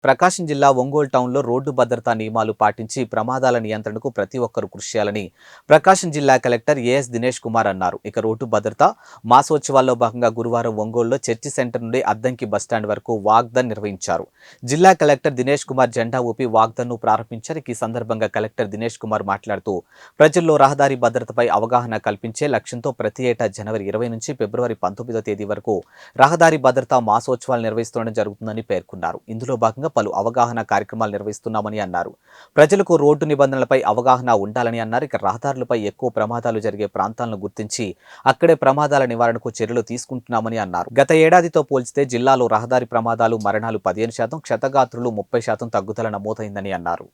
ప్రకాశం జిల్లా ఒంగోలు టౌన్లో రోడ్డు భద్రతా నియమాలు పాటించి ప్రమాదాల నియంత్రణకు ప్రతి ఒక్కరూ కృషి చేయాలని ప్రకాశం జిల్లా కలెక్టర్ ఏఎస్ దినేష్ కుమార్ అన్నారు. ఇక రోడ్డు భద్రత మాసోత్సవాల్లో భాగంగా గురువారం ఒంగోలులో చర్చి సెంటర్ నుండి అద్దంకి బస్టాండ్ వరకు వాగ్దన్ నిర్వహించారు. జిల్లా కలెక్టర్ దినేష్ కుమార్ జెండా ఊపి వాగ్దన్ను ప్రారంభించారు. ఈ సందర్భంగా కలెక్టర్ దినేష్ కుమార్ మాట్లాడుతూ ప్రజల్లో రహదారి భద్రతపై అవగాహన కల్పించే లక్ష్యంతో ప్రతి ఏటా జనవరి 20 నుంచి ఫిబ్రవరి 19వ తేదీ వరకు రహదారి భద్రతా మాసోత్సవాలు నిర్వహిస్తుండడం జరుగుతుందని పేర్కొన్నారు. ఇందులో భాగంగా పలు అవగాహన కార్యక్రమాలు నిర్వహిస్తున్నామని అన్నారు. ప్రజలకు రోడ్డు నిబంధనలపై అవగాహన ఉండాలని అన్నారు. ఇక రహదారులపై ఎక్కువ ప్రమాదాలు జరిగే ప్రాంతాలను గుర్తించి అక్కడే ప్రమాదాల నివారణకు చర్యలు తీసుకుంటున్నామని అన్నారు. గత ఏడాదితో పోల్చితే జిల్లాలో రహదారి ప్రమాదాలు మరణాలు 15%, క్షతగాత్రులు 30% తగ్గుదల నమోదైందని అన్నారు.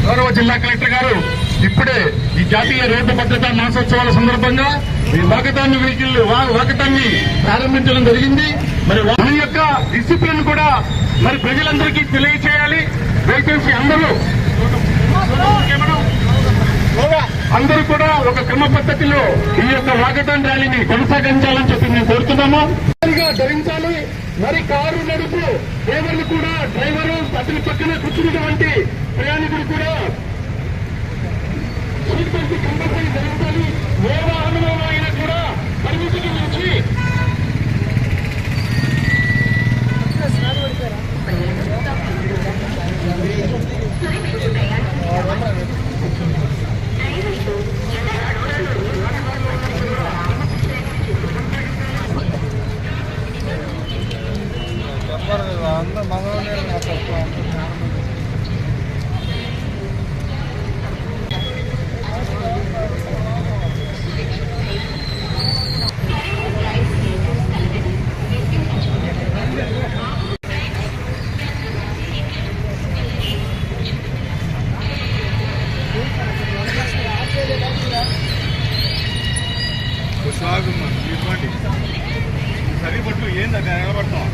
గౌరవ జిల్లా కలెక్టర్ గారు ఇప్పుడే ఈ జాతీయ రోడ్డు భద్రతా మాసోత్సవాల సందర్భంగా ఈ వాకటాన్ని ప్రారంభించడం జరిగింది. మరి వారి యొక్క డిసిప్లిన్ కూడా మరి ప్రజలందరికీ తెలియచేయాలి. దయచేసి అందరూ కూడా ఒక క్రమ పద్ధతిలో ఈ యొక్క వాకటాన్ ర్యాలీని కొనసాగించాలని చెప్పి మేము కోరుతున్నాము. ధరించాలి. మరి కారు నడుపు డ్రైవర్లు కూడా డ్రైవరు అతని పక్కన కూర్చున్నటువంటి ప్రయాణికులు కూడా సీట్ బెల్ట్ కంపల్సరీ ధరించాలి. ఏ వాహనంలో అయినా కూడా పరిమితికి మించి సరిపట్లు ఏందా నిలబడతాం.